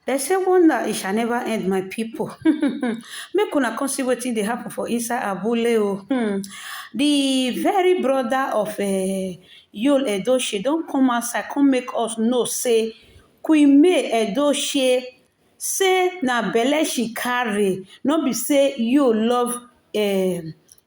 They say wonder it shall never end, my people. Make una come see wetin dey happen for inside Abule o. The very brother of YUL-EDOCHIE don come outside come make us know say Queen May Edochie say na belle she carry, no be say you love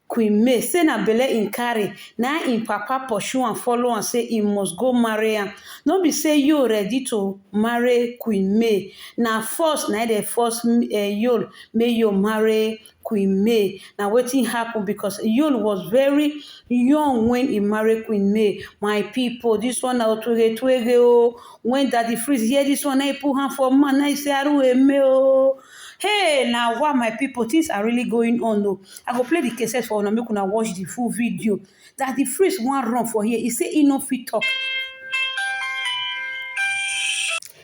Queen May, say na belle im carry, na im papa pursue am follow am say he must go marry am. No be say you ready to marry Queen May, na first na dey force Yul make you marry Queen May. Na wetin happen because Yul was very young when he marry Queen May. My people, this one na twege o. When Daddy Freeze hear this one, na he put hand for man, na he say aru eme o. Hey, now what my people, things are really going on though. I go play the cases for una make una watch the full video. That the Freeze wan run for here. He say he no fit talk.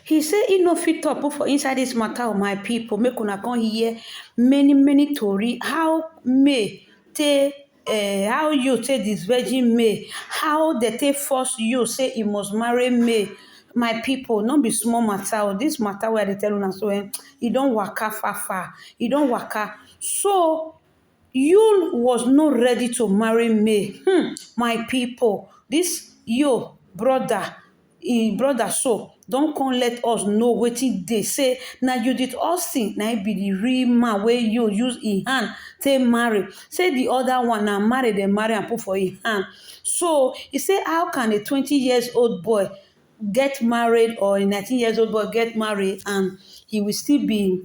He say he no fit talk for inside this matter of my people. Make una come hear many tori. How May take how you take this Virgin May, how they take force you say he must marry May. My people, not be small matter. This matter where they tell una so he don't waka far. He don't waka. So Yul was not ready to marry May. My people, this your brother, brother so don't come let us know wetin dey say na Judith Austin na be the real man wey you use him hand take marry. Say the other one na marry dem marry and put for him hand. So he say how can a 20-year-old boy get married or a 19-year-old boy get married and he will still be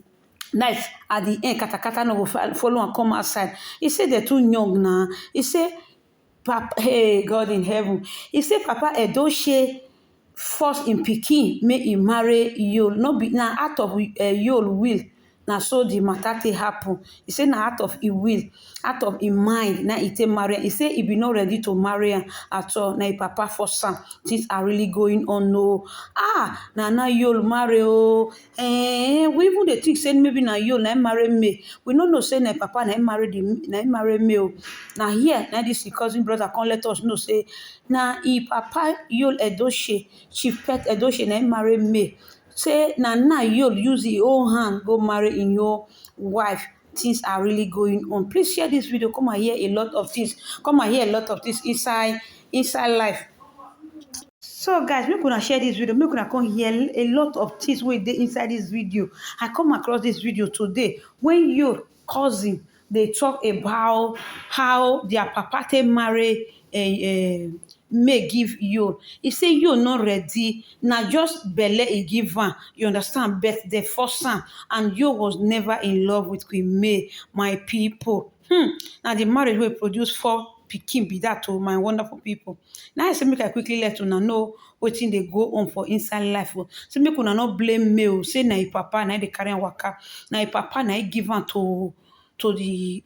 nice at the end katakata no go follow and come outside. He say they're too young now. He say Papa, hey God in heaven. He say Papa Edochie force in pikin make him marry Yul. No be na out of Yul will. Na so the matter take happen. He say na out of his will, out of his mind. Now he take marry. He say he be not ready to marry her at all. Now his papa force am. Things are really going on. No, now Yul marry oh. We even dey think say maybe na Yul na marry me. We no know say na papa na marry me oh. Now here now this cousin brother come let us know say na his papa Yul-Edochie, Chief Pet Edochie na marry me. Say now Yul use his own hand go marry in your wife. Things are really going on. Please share this video. Come and hear a lot of things. Come and hear a lot of this inside life. So guys, make una share this video. Make una come hear a lot of things wey dey inside this video. I come across this video today when your cousin they talk about how their papa take marry May give you. He say you not ready. Now just belle he give am. You understand? But they force am. And you was never in love with Queen May, my people. Now the marriage will produce 4 pikin be that to my wonderful people. Now I say make I quickly let una know wetin dey go on for inside life. So make una not blame me. Say na your papa na dey carry am waka. Na your papa na give am to the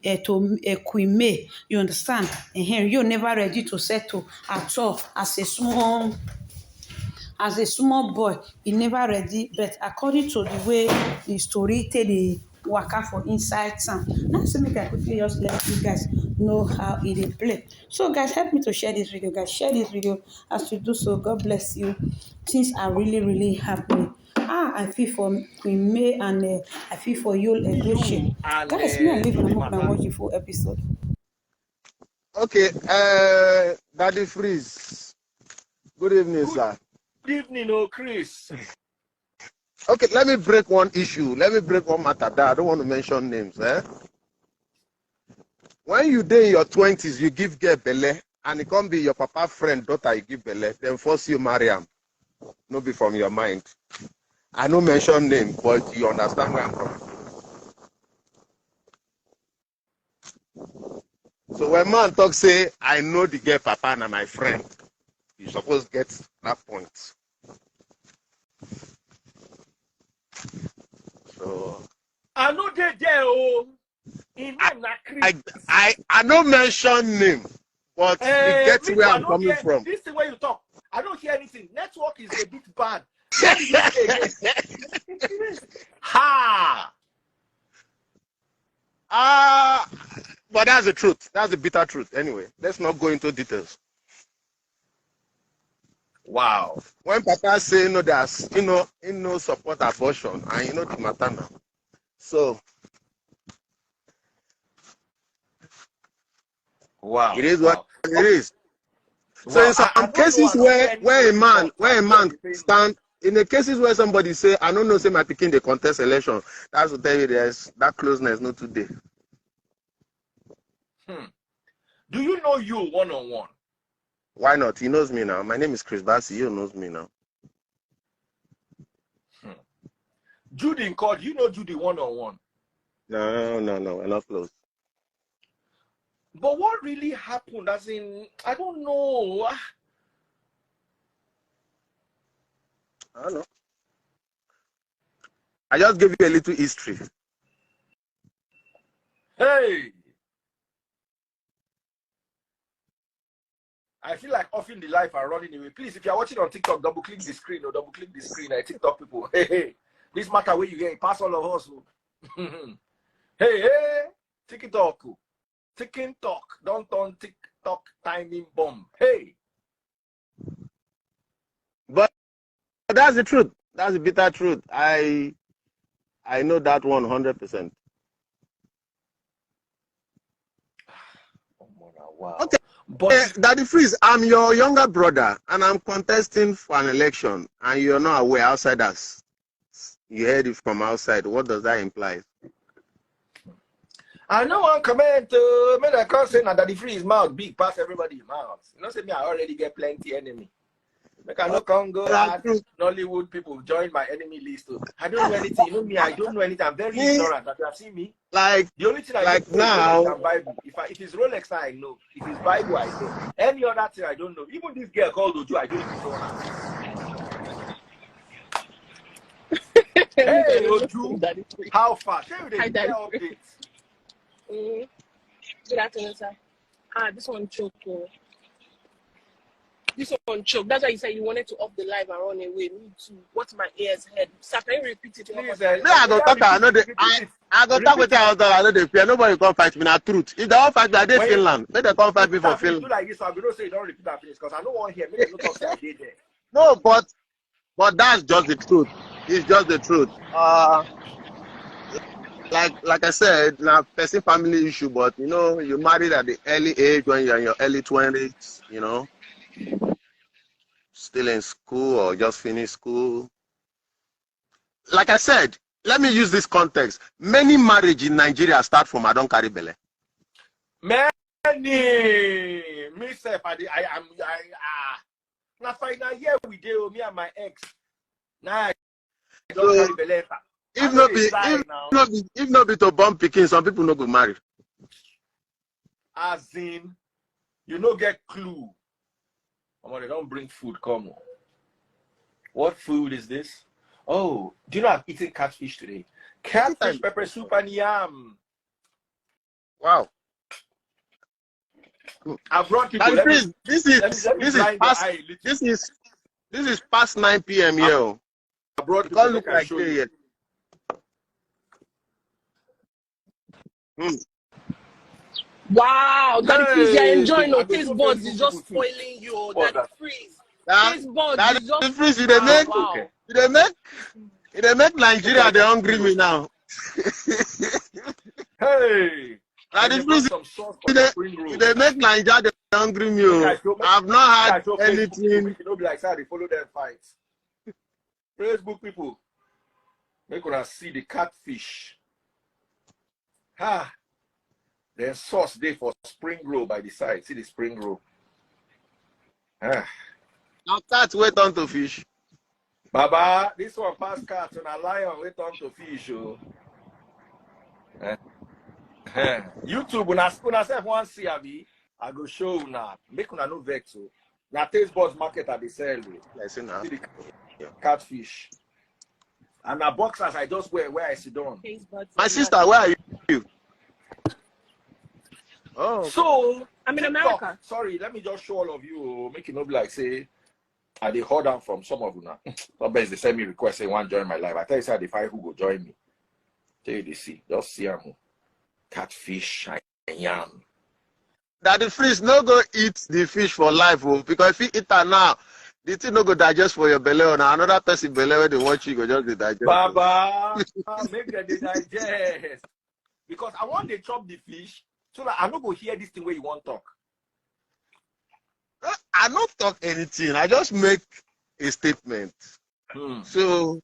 Queen May. You understand? You never ready to settle at all as a small boy. He never ready. But according to the way the story take the waka for inside town. Now so make I quickly just let you guys know how it dey play. So guys, help me to share this video. Guys, share this video. As you do so, God bless you. Things are really happening. I feel for Queen May and I feel for YUL-EDOCHIE. Guys, me and leave and watch the full episode. Okay, Daddy Freeze. Good evening, sir. Good evening, Chris. Okay, let me break one issue. Let me break one matter that I don't want to mention names. When you dey in your 20s, you give girl belle, and it can't be your papa friend daughter you give belle, then force you marry him. No be from your mind. I no mention name, but you understand where I'm from. So when man talk say, I know the girl papa and my friend, you suppose get that point. So I know they there oh. In name na Chris. I no mention name, but you get where I'm coming from. This is where you talk. I don't hear anything. Network is a bit bad. But that's the truth. That's the bitter truth. Anyway, let's not go into details. Wow. When Papa say, there's, support abortion, and the matter now. So, Wow. it is what it is. Wow. So in some cases where a man stand, in the cases where somebody say, I don't know, say my pikin, they contest election, that's to tell you there's that closeness not today. Do you know you one-on-one? Why not? He knows me now. My name is Chris Bassi. He knows me now. Judy in court, you know Judy one-on-one? No, we're not close. But what really happened? As in, I don't know. I don't know. I just gave you a little history. Hey! I feel like offing the life and running away. Please, if you're watching on TikTok, double-click the screen or double-click the screen. TikTok people, hey, this matter where you get, pass all of us. Hey, TikTok. TikTok. Don't turn TikTok timing bomb. Hey! But that's the truth. That's the bitter truth. I know that 100%. Wow. Okay. But Daddy Freeze, I'm your younger brother and I'm contesting for an election and you're not aware, outsiders. You heard it from outside. What does that imply? I know one comment, man, I can't say that Daddy Freeze mouth big past everybody's mouth. You know, say me, I already get plenty enemy. Like I no come go add Nollywood people join my enemy list too. I don't know anything. You know me, I don't know anything. I'm very ignorant. But you have seen me. Like the only thing I know now, is Bible. If it's Rolex, I know. If it's Bible, I know. Any other thing, I don't know. Even this girl called Oju, I don't even know her. Hey Oju, how far? Show you the updates. Good afternoon, sir. This one choked. This one choked. That's why you said you wanted to off the live and run away. Me too. What's my ears head? Sir, can you repeat it? Please, I go talk. I go talk with you. I know they fear. Nobody come fight me. Na truth. If they all fight me, I did Finland. Make they come fight me for Finland. Do like this, I will say don't repeat that finish because I don't want to hear. Maybe you talk say I did there. No, but that's just the truth. It's just the truth. Like I said, now person family issue, but you married at the early age when you're in your early 20s, still in school or just finished school. Like I said, let me use this context. Many marriages in Nigeria start from I don't carry belle. Many, myself, now final year we do me and my ex. Now I don't carry belle. If not be to bomb picking, some people no go marry. As in, you no get clue. They don't bring food, come on. What food is this? Oh, do you know I've eaten catfish today? Catfish, pepper soup, and yam. Wow. I brought people. This is past 9 p.m. here. I brought people. Look like here. Wow, Daddy Freeze, you're enjoying no taste buds is just spoiling you. Daddy Freeze. Taste buds is just Freeze, they make Nigeria they hungry me now. Hey, Daddy Freeze, they make Nigeria they hungry me. I've not had anything. You know, like how they follow their fights. Facebook people, they gonna see the catfish. There's sauce there for spring roll by the side. See the spring roll. Now cats wait on to fish. Baba, this one pass cats and a lion wait on to fish. YouTube, when I say one see I go show now. Make una no vex. Now taste buds market at the sell. Listen now. Catfish. And now boxers I just wear where I sit down. My sister, where are you? Oh, so I'm in America. Sorry, let me just show all of you. Make it not be like say I they hold on from some of you now. Sometimes they send me request say want join my live. I tell you say they find who go join me. Tell you they see, just see them. Catfish and yam. Daddy Freeze no go eat the fish for life, because if you eat it now, The thing no go digest for your belly or another person belly where they watch you go just the digest. Baba, make them digest. Because I want to chop the fish, so that I don't go hear this thing where you want to talk. I don't talk anything. I just make a statement. So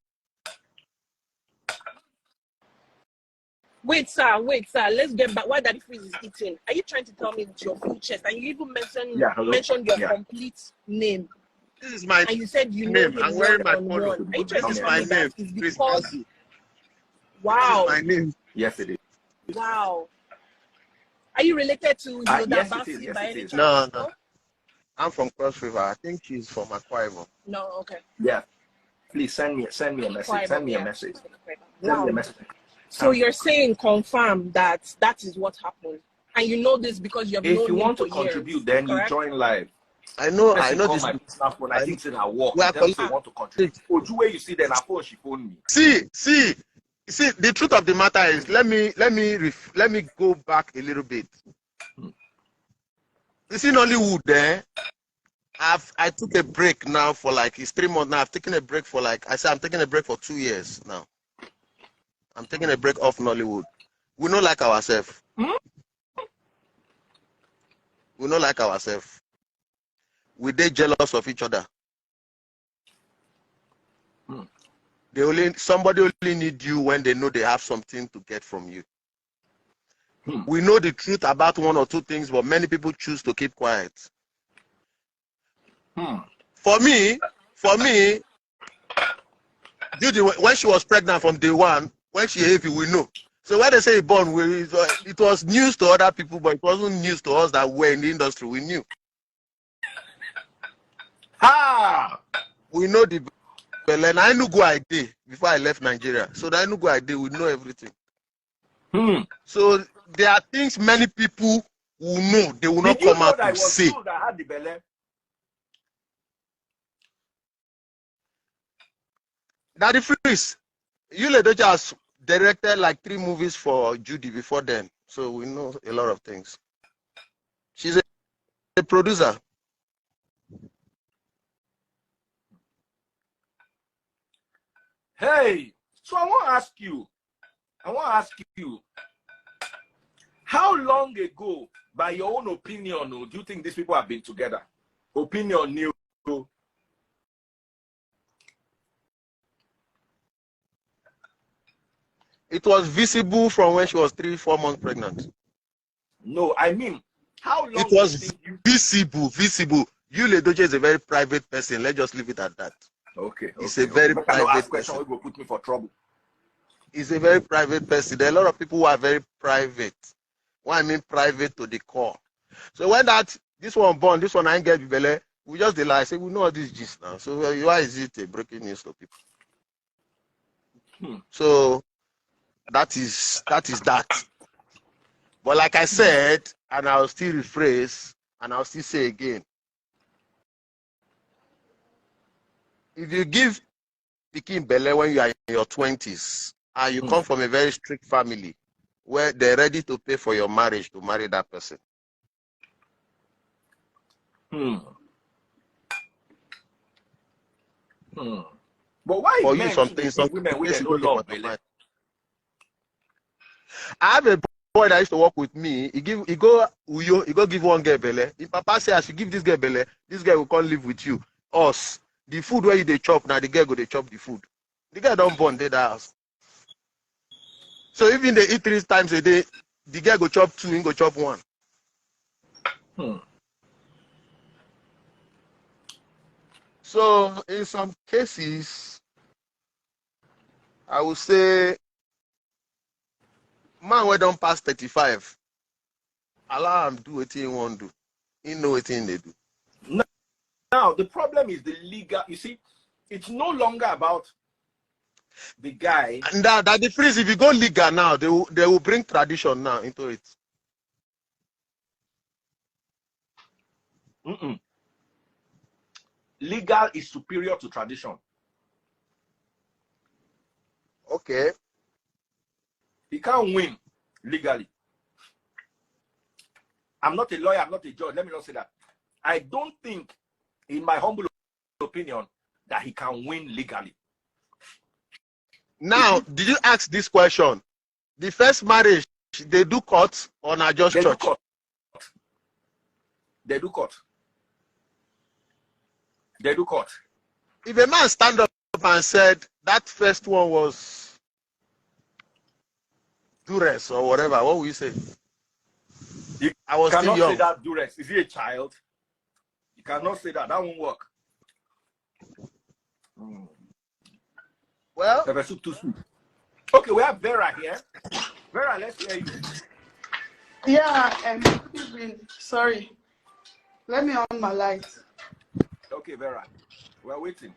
wait, sir. Let's get back. Why Daddy Freeze is eating? Are you trying to tell me it's your full chest? And you even mentioned your complete name. This is my and you said you name. know him I'm wearing my one-on-one. polo. Are you trying to This is tell my me that name. it's because wow. This is my name. Yes, it is. Wow. Are you related to Yoda yes, Basi it is. Yes, by it any is. chance? No. I'm from Cross River. I think she's from Akwa Ibom. No, okay. Yeah. Please send me a message. Send me a message. Send me a message. So you're saying confirm that is what happened, and you know this because you've known him for years. If you want to contribute, then you join live. I know this. My personal phone. I think it's in our work. We want to contribute. Oju where you see then I phone she phone me. See. The truth of the matter is, let me go back a little bit. You see, in Hollywood, I took a break now for like it's 3 months now. I've taken a break for I'm taking a break for 2 years now. I'm taking a break off Nollywood. We don't like ourselves. We don't like ourselves. They jealous of each other. Somebody only need you when they know they have something to get from you. We know the truth about 1 or 2 things, but many people choose to keep quiet. For me, Judy, when she was pregnant from day one, when she heavy, we know. So when they say born, it was news to other people, but it wasn't news to us that were in the industry. We knew. We know the and I knew who I did before I left Nigeria. So I knew who I did. We know everything. So there are things many people will know. They will not come out to say. Daddy Freeze, YUL-EDOCHIE has directed like 3 movies for Judy before then. So we know a lot of things. She's a producer. Hey, so I want to ask you, how long ago, by your own opinion, do you think these people have been together? Opinion new. It was visible from when she was 3-4 months pregnant. No, I mean, how long? It was visible. YUL-EDOCHIE is a very private person. Let's just leave it at that. Okay. It's a very private person. Will go put me for trouble. He's a very private person. There are a lot of people who are very private. What I mean private to the core. So when this one born, this one I ain't get belly, we just lie. Say we know all these gist now. So why is it a breaking news to people? So that is that. But like I said, and I'll still rephrase, and I'll still say again. If you give Pikin Bele when you are in your 20s, and you come from a very strict family, where they're ready to pay for your marriage to marry that person. But why for men you something women with no love? I have a boy that used to work with me. He go give one girl belle. If Papa say I should give this girl belle, this girl will come live with you. Us, the food where you they chop now, the girl go they chop the food. The girl don't born they that house. So even they eat 3 times a day, the girl go chop 2, he go chop 1. So in some cases, I would say, man we don't pass 35, allow him do what he want to do. He know what they do. Now the problem is the legal. You see, it's no longer about the guy. And that the freeze. If you go legal now, they will bring tradition now into it. Legal is superior to tradition. Okay. He can't win legally. I'm not a lawyer, I'm not a judge. Let me not say that. I don't think, in my humble opinion that he can win legally. Now, did you ask this question? The first marriage, they do court or not just They church? do court. They do court. They do court. If a man stand up and said that first one was duress or whatever, what will you say? You I was still cannot young. say that duress. Is he a child? You cannot say that. That won't work. Well, okay, we have Vera here. Vera, let's hear you. Yeah, good evening. Sorry. Let me on my light. Okay, Vera. We're waiting.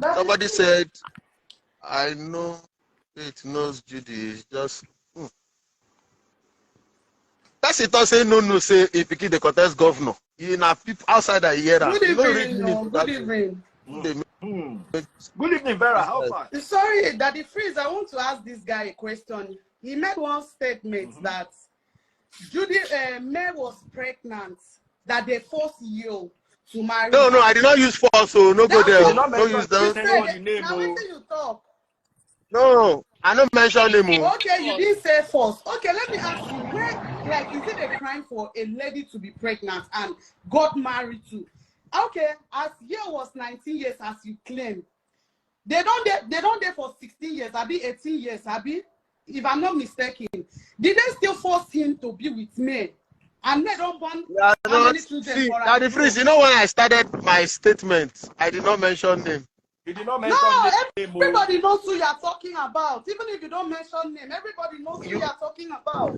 somebody said, I know it knows Judy. It's just. That's it. Say no, say if you keep the contest governor. You know, people outside that hear that. Good evening. Good evening. Good evening, Vera. How far? Sorry, Daddy Freeze, I want to ask this guy a question. He made one statement that Judy May was pregnant, that they forced you to marry. No, I did not use force, so no go there. No use them. Now when you talk. No, I don't mention him. Okay, you didn't say force. Okay, let me ask you, where, like, is it a crime for a lady to be pregnant and got married to? Okay, as year was 19 years, as you claim, they don't there for 16 years, Abi 18 years, Abi, if I'm not mistaken. Did they still force him to be with me? And they don't want see, Daddy Freeze, you know when I started my statement, I did not mention name. You did not mention name. Everybody knows who you are talking about. Even if you don't mention name, everybody knows who you are talking about.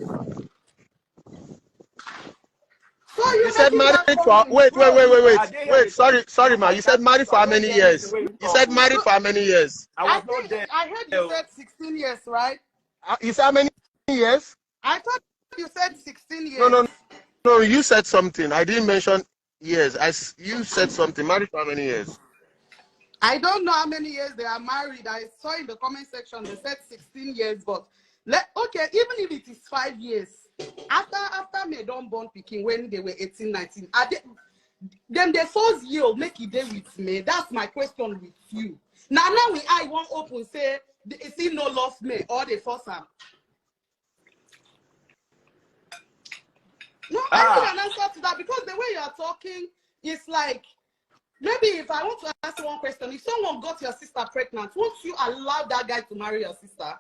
So you said married for wait. Sorry, ma. You said married for how many years? You said married for how many years? I heard you said 16 years, right? You said how many years? I thought you said 16 years. No. You said something. I didn't mention years. You said something. Married for how many years? I don't know how many years they are married. I saw in the comment section they said 16 years, but okay, even if it is 5 years, after me don't born picking when they were 18, 19, then they force you make it day with me. That's my question with you. Now I won't open say is he no love me or they force him. No, I need an answer to that because the way you are talking is like, maybe if I want to ask you one question, if someone got your sister pregnant, won't you allow that guy to marry your sister?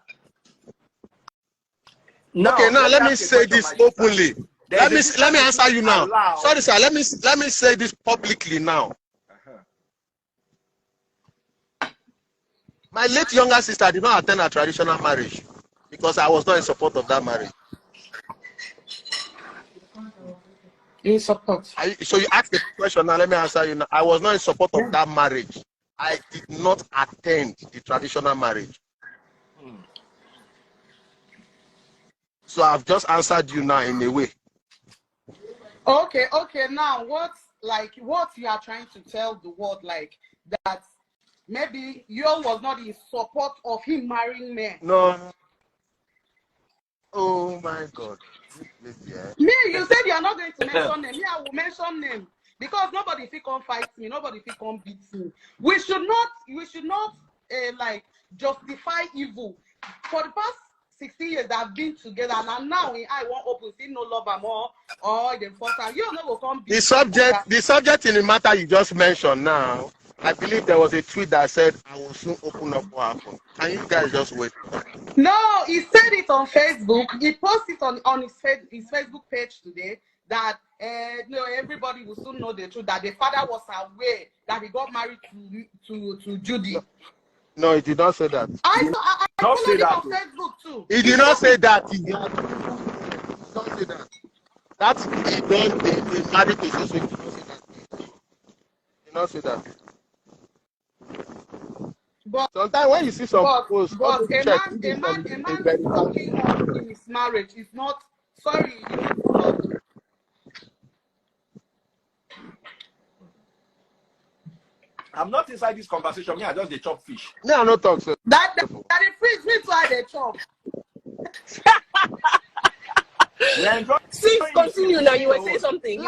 No, okay, now let me say this openly. Let me answer you now. Sorry, sir. Let me say this publicly now. My late younger sister did not attend a traditional marriage because I was not in support of that marriage. In support. So you asked the question now. Let me answer you now. I was not in support of that marriage. I did not attend the traditional marriage. So I've just answered you now in a way. Okay. Now, what you are trying to tell the world, like that maybe you was not in support of him marrying me? No. Oh my God. Me, you said you are not going to mention name. Me, I will mention name because nobody if he can't fight me, nobody if he can't beat me. We should not like justify evil. For the past 16 years that have been together, and now I want open, see no love more or the first time. You know, come the subject in the matter you just mentioned now. I believe there was a tweet that said, I will soon open up what happened. Can you guys just wait? No, he said it on Facebook. He posted on his Facebook page today that everybody will soon know the truth, that the father was aware that he got married to Judy. No, he did not say that. I followed it on Facebook too. He did not say that. He did not say that. That's he married to Susu. He did not say that. But sometimes when you see some posts, but a man talking on his marriage is not sorry. I'm not inside this conversation. Me, I just dey chop fish. Me, I no talk so. That the fridge me too I dey chop. See, continue now. You were saying something.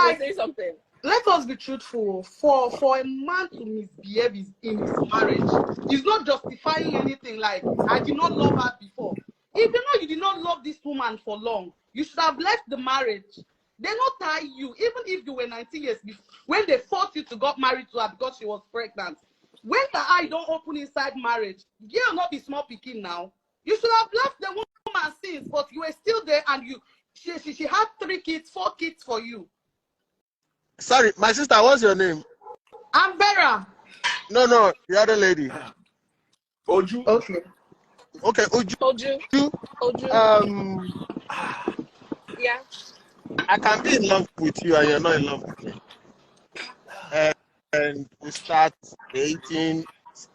let us be truthful. For a man to misbehave in his marriage is not justifying anything. Like, I did not love her before. If you know you did not love this woman for long, you should have left the marriage. They not tie you, even if you were 19 years before, when they forced you to get married to her because she was pregnant. When the eye don't open inside marriage, girl not be small picking now. You should have left the woman since, but you were still there, and she had 3 kids, 4 kids for you. Sorry, my sister, what's your name? I'm Vera. No, the other lady. Oju. Okay. Okay, Oju. Yeah. I can be in love with you and you're not in love with me. And we start dating.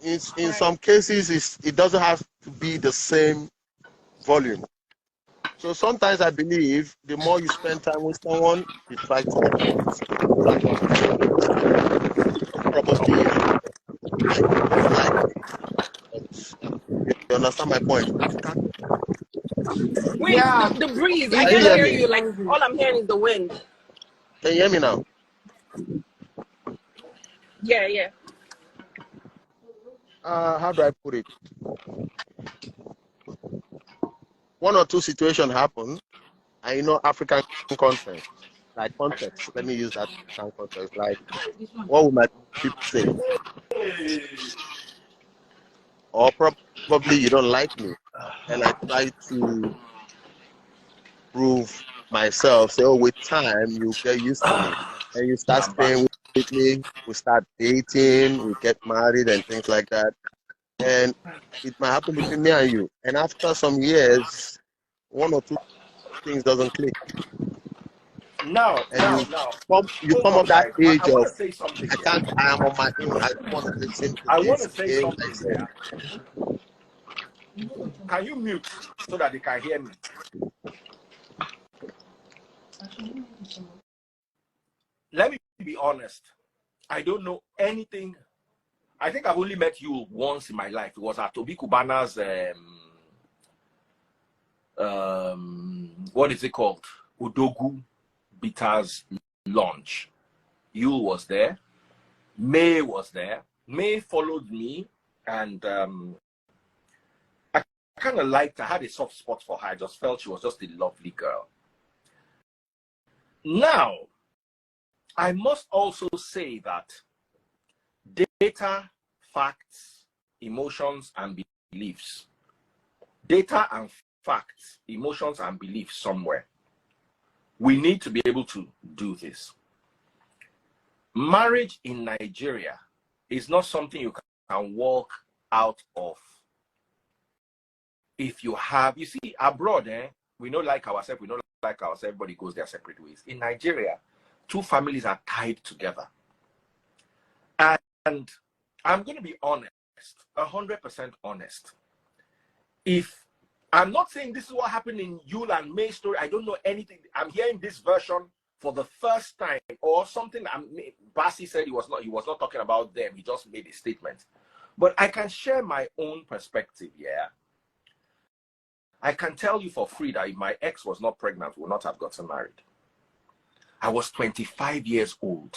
In some cases, it doesn't have to be the same volume. So sometimes I believe the more you spend time with someone, you try to get probably you understand my point. Wait, Yeah. the breeze. Can I you can't hear hear me? you. Like, all I'm hearing is the wind. Can you hear me now? Yeah. How do I put it? One or two situations happen, and you know African context, like context. Let me use that context. Like, what would my people say? Or probably you don't like me, and I try to prove myself. Say, oh, with time you get used to me, and you start staying with me. We start dating, we get married, and things like that. And it might happen between me and you. And after some years, one or two things doesn't click. Now, you come up that guys. age I want of to say something. I am on my own. I don't want to listen to I want this to say again. something. Can you mute so that they can hear me? Let me be honest. I don't know anything. I think I've only met you once in my life. It was at Tobi Kubana's what is it called? Udogu Bitters launch. Yul was there. May was there. May followed me, and I kind of liked her. I had a soft spot for her. I just felt she was just a lovely girl. Now, I must also say that data, facts, emotions, and beliefs. Data and facts, emotions, and beliefs somewhere. We need to be able to do this. Marriage in Nigeria is not something you can walk out of. If you have, you see, abroad, we don't like ourselves, everybody goes their separate ways. In Nigeria, 2 families are tied together. And I'm going to be honest, 100% honest. If I'm not saying this is what happened in Yul and May's story, I don't know anything. I'm hearing this version for the first time, or something. Basi said he was not talking about them. He just made a statement. But I can share my own perspective here. I can tell you for free that if my ex was not pregnant, we would not have gotten married. I was 25 years old.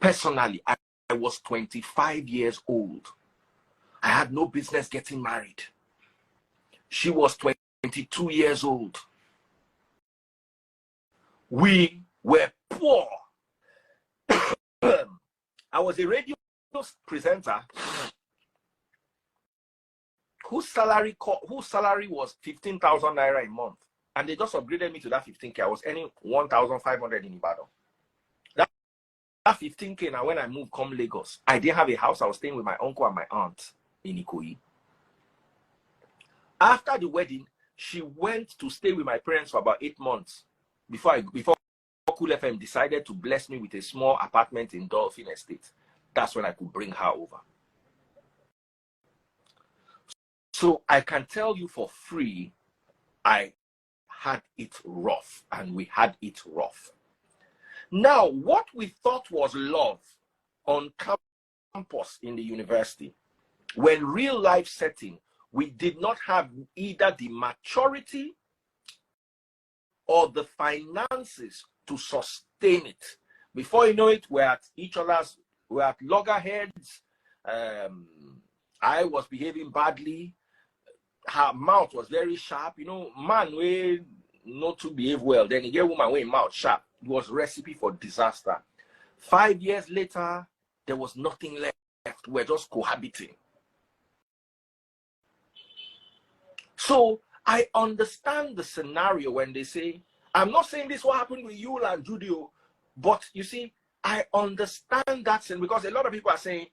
Personally, I was 25 years old. I had no business getting married. She was 22 years old. We were poor. I was a radio presenter whose salary was 15,000 naira a month, and they just upgraded me to that 15K. I was earning 1,500 in Ibadan. That 15K, now when I moved come Lagos, I didn't have a house. I was staying with my uncle and my aunt in Ikoyi. After the wedding, she went to stay with my parents for about 8 months before Cool FM decided to bless me with a small apartment in Dolphin Estate. That's when I could bring her over. So I can tell you for free, I had it rough, and we had it rough. Now, what we thought was love on campus in the university, when real life setting, we did not have either the maturity or the finances to sustain it. Before you know it, we're at each other's, we're at loggerheads. I was behaving badly. Her mouth was very sharp. You know, man, we not to behave well. Then you get woman with mouth sharp. It was recipe for disaster. 5 years later, there was nothing left. We're just cohabiting. So I understand the scenario when they say, I'm not saying this what happened with Yul and Judy, but you see, I understand that, because a lot of people are saying,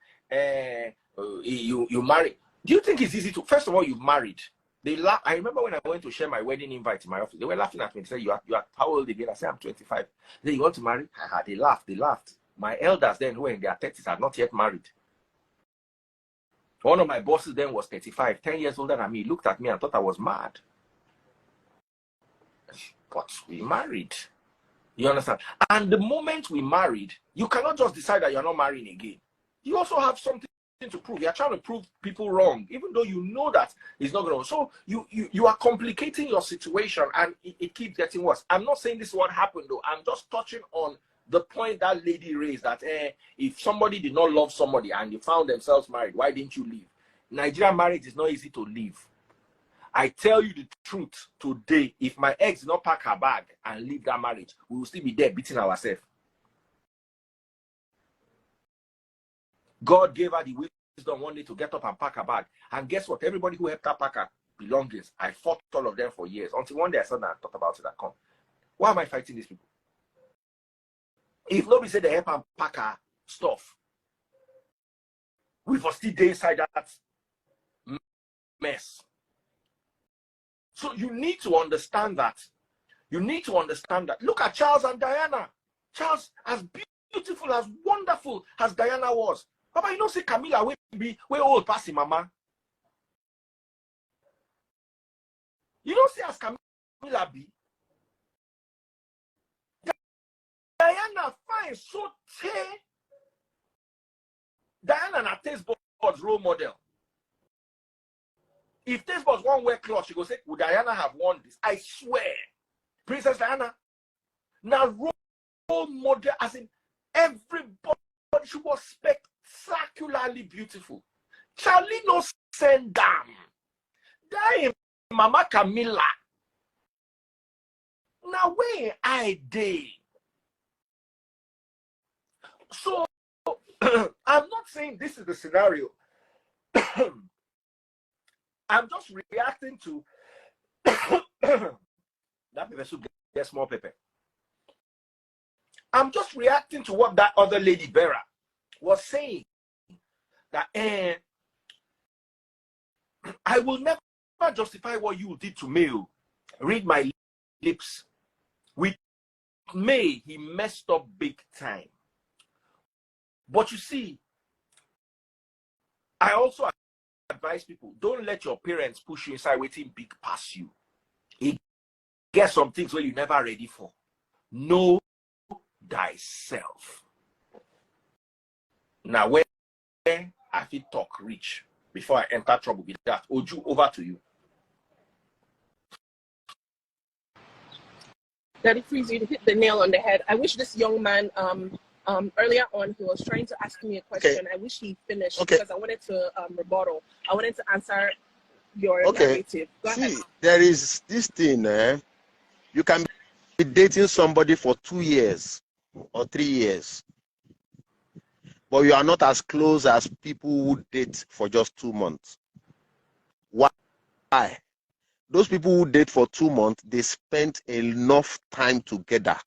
you married. Do you think it's easy to, first of all, you've married? They laugh. I remember when I went to share my wedding invite in my office, they were laughing at me. They said, you are how old again? I said, I'm 25. They said, you want to marry? They laughed. My elders then, who were in their 30s, had not yet married. One of my bosses then was 35, 10 years older than me. He looked at me and thought I was mad. But we married. You understand? And the moment we married, you cannot just decide that you're not marrying again. You also have something to prove. You're trying to prove people wrong, even though you know that it's not going to. So you are complicating your situation, and it keeps getting worse. I'm not saying this is what happened, though. I'm just touching on the point that lady raised, that if somebody did not love somebody and they found themselves married, why didn't you leave? Nigerian marriage is not easy to leave. I tell you the truth today, if my ex did not pack her bag and leave that marriage, we will still be there beating ourselves. God gave her the wisdom one day to get up and pack her bag. And guess what? Everybody who helped her pack her belongings, I fought all of them for years. Until one day I sat down and thought about it. Why am I fighting these people? If nobody said they help and pack her stuff, we will still stay inside that mess. So you need to understand that. You need to understand that. Look at Charles and Diana. Charles, as beautiful, as wonderful as Diana was. Papa, you know, say Camilla will be way old past mama. You don't see as Camilla be. Diana fine, so Diana na taste buds role model. If taste buds one wear cloth, she go say, would Diana have worn this? I swear. Princess Diana. Now role model, as in everybody, she was spectacularly beautiful. Charlie no send them. That Mama Camilla. Now where I did. So I'm not saying this is the scenario. I'm just reacting to that pepper soup gets more pepper. I'm just reacting to what that other lady Vera was saying. That I will never justify what you did to me. Read my lips. With May, he messed up big time. But you see, I also advise people, don't let your parents push you inside waiting big past you. It gets some things where you're never ready for. Know thyself. Now, where I feel talk reach before I enter trouble with that. Oju, over to you. Daddy Freeze, you hit the nail on the head. I wish this young man, earlier on, he was trying to ask me a question. Okay. I wish he finished because I wanted to rebuttal. I wanted to answer your narrative. Go ahead. See, there is this thing. You can be dating somebody for 2 years or 3 years, but you are not as close as people who date for just 2 months. Why? Those people who date for 2 months, they spent enough time together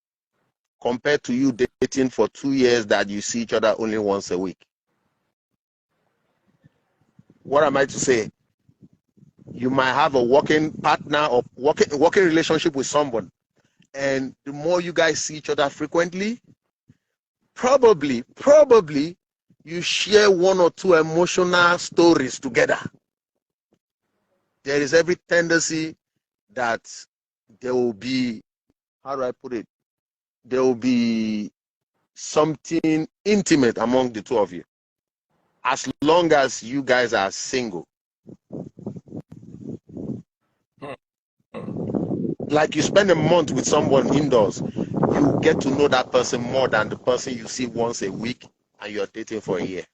compared to you dating for 2 years that you see each other only once a week. What am I to say? You might have a working partner or working relationship with someone, and the more you guys see each other frequently, probably you share 1 or 2 emotional stories together. There is every tendency that there will be, how do I put it? There will be something intimate among the two of you, as long as you guys are single. Like you spend a month with someone indoors, you get to know that person more than the person you see once a week and you're dating for a year.